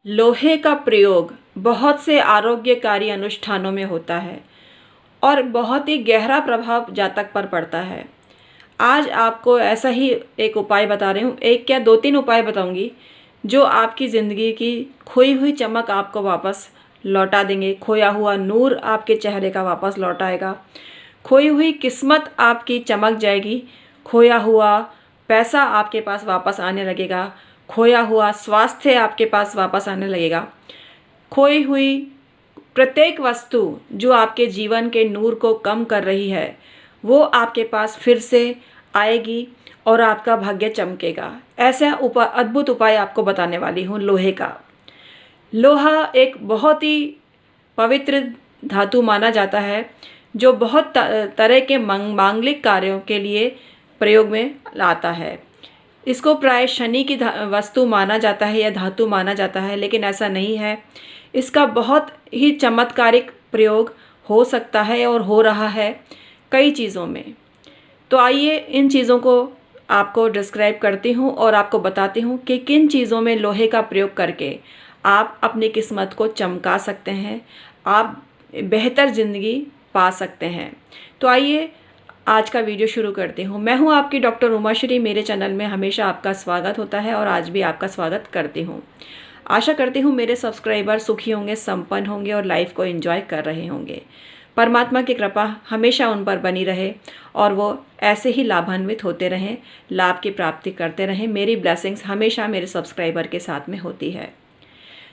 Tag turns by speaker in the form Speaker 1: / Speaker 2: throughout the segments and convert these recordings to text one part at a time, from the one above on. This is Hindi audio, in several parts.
Speaker 1: लोहे का प्रयोग बहुत से आरोग्यकारी अनुष्ठानों में होता है और बहुत ही गहरा प्रभाव जातक पर पड़ता है। आज आपको ऐसा ही एक उपाय बता रही हूँ, एक क्या दो तीन उपाय बताऊँगी जो आपकी ज़िंदगी की खोई हुई चमक आपको वापस लौटा देंगे। खोया हुआ नूर आपके चेहरे का वापस लौट आएगा, खोई हुई किस्मत आपकी चमक जाएगी, खोया हुआ पैसा आपके पास वापस आने लगेगा, खोया हुआ स्वास्थ्य आपके पास वापस आने लगेगा। खोई हुई प्रत्येक वस्तु जो आपके जीवन के नूर को कम कर रही है वो आपके पास फिर से आएगी और आपका भाग्य चमकेगा। ऐसा अद्भुत उपाय आपको बताने वाली हूँ लोहे का। लोहा एक बहुत ही पवित्र धातु माना जाता है जो बहुत तरह के मांगलिक कार्यों के लिए प्रयोग में लाता है। इसको प्राय शनि की वस्तु माना जाता है या धातु माना जाता है, लेकिन ऐसा नहीं है। इसका बहुत ही चमत्कारिक प्रयोग हो सकता है और हो रहा है कई चीज़ों में। तो आइए इन चीज़ों को आपको डिस्क्राइब करती हूँ और आपको बताती हूँ कि किन चीज़ों में लोहे का प्रयोग करके आप अपनी किस्मत को चमका सकते हैं, आप बेहतर ज़िंदगी पा सकते हैं। तो आइए आज का वीडियो शुरू करती हूँ। मैं हूँ आपकी डॉक्टर उमाश्री। मेरे चैनल में हमेशा आपका स्वागत होता है और आज भी आपका स्वागत करती हूँ। आशा करती हूँ मेरे सब्सक्राइबर सुखी होंगे, संपन्न होंगे और लाइफ को एंजॉय कर रहे होंगे। परमात्मा की कृपा हमेशा उन पर बनी रहे और वो ऐसे ही लाभान्वित होते रहें, लाभ की प्राप्ति करते रहें। मेरी ब्लेसिंग्स हमेशा मेरे सब्सक्राइबर के साथ में होती है।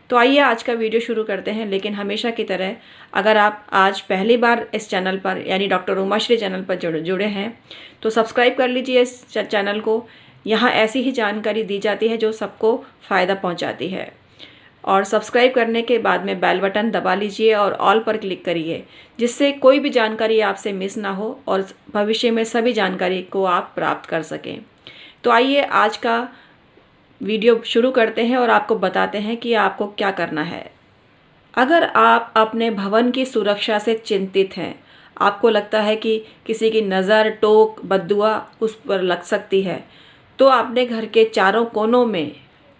Speaker 1: तो आइए आज का वीडियो शुरू करते हैं। लेकिन हमेशा की तरह अगर आप आज पहली बार इस चैनल पर यानी डॉक्टर उमाश्री चैनल पर जुड़े हैं तो सब्सक्राइब कर लीजिए इस चैनल को। यहाँ ऐसी ही जानकारी दी जाती है जो सबको फ़ायदा पहुँचाती है। और सब्सक्राइब करने के बाद में बेल बटन दबा लीजिए और ऑल पर क्लिक करिए, जिससे कोई भी जानकारी आपसे मिस ना हो और भविष्य में सभी जानकारी को आप प्राप्त कर सकें। तो आइए आज का वीडियो शुरू करते हैं और आपको बताते हैं कि आपको क्या करना है। अगर आप अपने भवन की सुरक्षा से चिंतित हैं, आपको लगता है कि किसी की नज़र, टोक, बद्दुआ उस पर लग सकती है, तो अपने घर के चारों कोनों में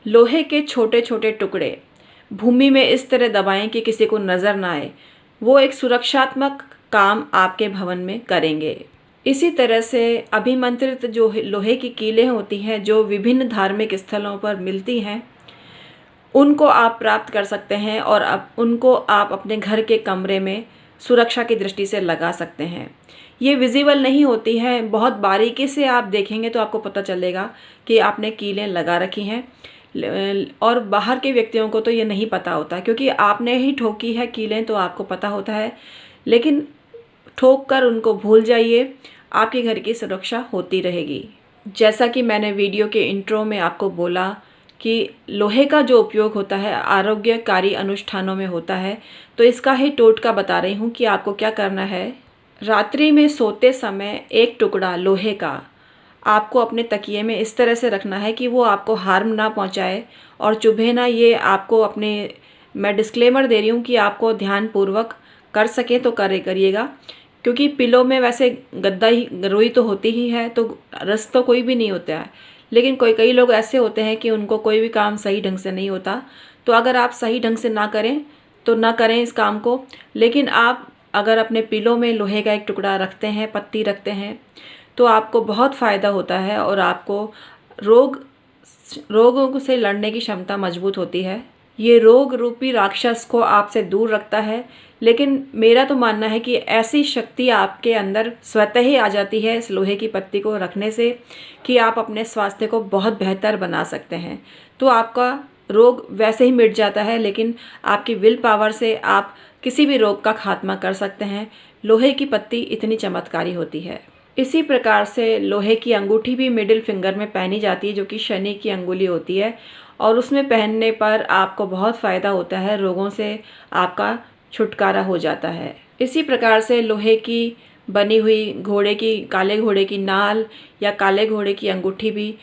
Speaker 1: लोहे के छोटे छोटे टुकड़े भूमि में इस तरह दबाएं कि किसी को नज़र ना आए। वो एक सुरक्षात्मक काम आपके भवन में करेंगे। इसी तरह से अभिमंत्रित जो लोहे की कीलें होती हैं जो विभिन्न धार्मिक स्थलों पर मिलती हैं, उनको आप प्राप्त कर सकते हैं और अब उनको आप अपने घर के कमरे में सुरक्षा की दृष्टि से लगा सकते हैं। ये विजिबल नहीं होती हैं, बहुत बारीकी से आप देखेंगे तो आपको पता चलेगा कि आपने कीलें लगा रखी हैं। और बाहर के व्यक्तियों को तो ये नहीं पता होता, क्योंकि आपने ही ठोकी है कीलें तो आपको पता होता है। लेकिन ठोक कर उनको भूल जाइए, आपके घर की सुरक्षा होती रहेगी। जैसा कि मैंने वीडियो के इंट्रो में आपको बोला कि लोहे का जो उपयोग होता है आरोग्यकारी अनुष्ठानों में होता है, तो इसका ही टोटका बता रही हूँ कि आपको क्या करना है। रात्रि में सोते समय एक टुकड़ा लोहे का आपको अपने तकिए में इस तरह से रखना है कि वो आपको हार्म ना पहुँचाए और चुभे ना। ये आपको मैं डिस्क्लेमर दे रही हूँ कि आपको ध्यानपूर्वक कर सके तो करिएगा, क्योंकि पिलो में वैसे गद्दा ही रुई तो होती ही है, तो रस तो कोई भी नहीं होता है। लेकिन कई लोग ऐसे होते हैं कि उनको कोई भी काम सही ढंग से नहीं होता। तो अगर आप सही ढंग से ना करें तो ना करें इस काम को। लेकिन आप अगर अपने पिलो में लोहे का एक टुकड़ा रखते हैं, पत्ती रखते हैं, तो आपको बहुत फ़ायदा होता है और आपको रोगों से लड़ने की क्षमता मजबूत होती है। ये रोग रूपी राक्षस को आपसे दूर रखता है। लेकिन मेरा तो मानना है कि ऐसी शक्ति आपके अंदर स्वतः ही आ जाती है इस लोहे की पत्ती को रखने से कि आप अपने स्वास्थ्य को बहुत बेहतर बना सकते हैं। तो आपका रोग वैसे ही मिट जाता है, लेकिन आपकी विल पावर से आप किसी भी रोग का खात्मा कर सकते हैं। लोहे की पत्ती इतनी चमत्कारी होती है। इसी प्रकार से लोहे की अंगूठी भी मिडिल फिंगर में पहनी जाती है, जो कि शनि की अंगुली होती है, और उसमें पहनने पर आपको बहुत फ़ायदा होता है, रोगों से आपका छुटकारा हो जाता है। इसी प्रकार से लोहे की बनी हुई काले घोड़े की नाल या काले घोड़े की अंगूठी भी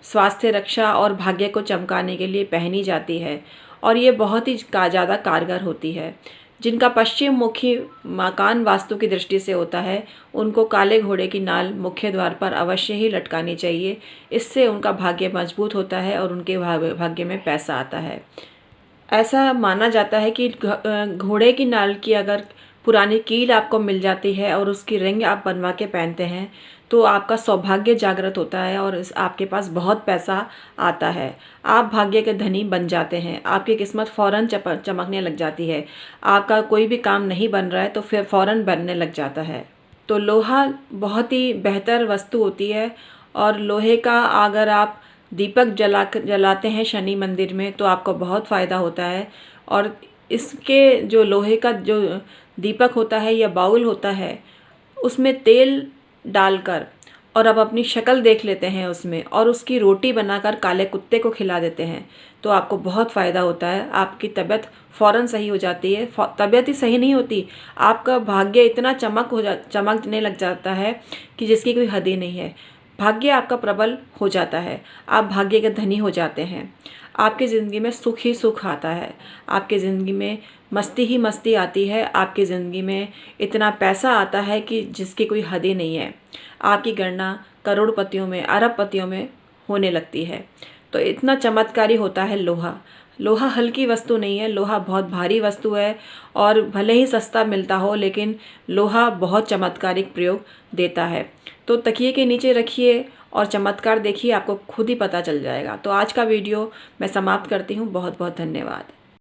Speaker 1: स्वास्थ्य रक्षा और भाग्य को चमकाने के लिए पहनी जाती है, और ये बहुत ही ज़्यादा कारगर होती है। जिनका पश्चिम मुखी मकान वास्तु की दृष्टि से होता है, उनको काले घोड़े की नाल मुख्य द्वार पर अवश्य ही लटकानी चाहिए। इससे उनका भाग्य मजबूत होता है और उनके भाग्य में पैसा आता है। ऐसा माना जाता है कि घोड़े की नाल की अगर पुरानी कील आपको मिल जाती है और उसकी रिंग आप बनवा के पहनते हैं तो आपका सौभाग्य जागृत होता है और आपके पास बहुत पैसा आता है। आप भाग्य के धनी बन जाते हैं, आपकी किस्मत फ़ौरन चमकने लग जाती है। आपका कोई भी काम नहीं बन रहा है तो फिर फ़ौरन बनने लग जाता है। तो लोहा बहुत ही बेहतर वस्तु होती है और लोहे का अगर आप दीपक जलाते हैं शनि मंदिर में तो आपको बहुत फ़ायदा होता है। और इसके जो लोहे का जो दीपक होता है या बाउल होता है उसमें तेल डालकर और अब अपनी शक्ल देख लेते हैं उसमें और उसकी रोटी बनाकर काले कुत्ते को खिला देते हैं तो आपको बहुत फ़ायदा होता है। आपकी तबीयत फ़ौरन सही हो जाती है। तबीयत ही सही नहीं होती, आपका भाग्य इतना चमकने लग जाता है कि जिसकी कोई हद ही नहीं है। भाग्य आपका प्रबल हो जाता है, आप भाग्य के धनी हो जाते हैं। आपकी ज़िंदगी में सुख ही सुख आता है, आपकी ज़िंदगी में मस्ती ही मस्ती आती है, आपकी ज़िंदगी में इतना पैसा आता है कि जिसकी कोई हद ही नहीं है। आपकी गणना करोड़पतियों में, अरबपतियों में होने लगती है। तो इतना चमत्कारी होता है लोहा। लोहा हल्की वस्तु नहीं है, लोहा बहुत भारी वस्तु है और भले ही सस्ता मिलता हो लेकिन लोहा बहुत चमत्कारिक प्रयोग देता है। तो तकिए के नीचे रखिए और चमत्कार देखिए, आपको खुद ही पता चल जाएगा। तो आज का वीडियो मैं समाप्त करती हूँ। बहुत बहुत धन्यवाद।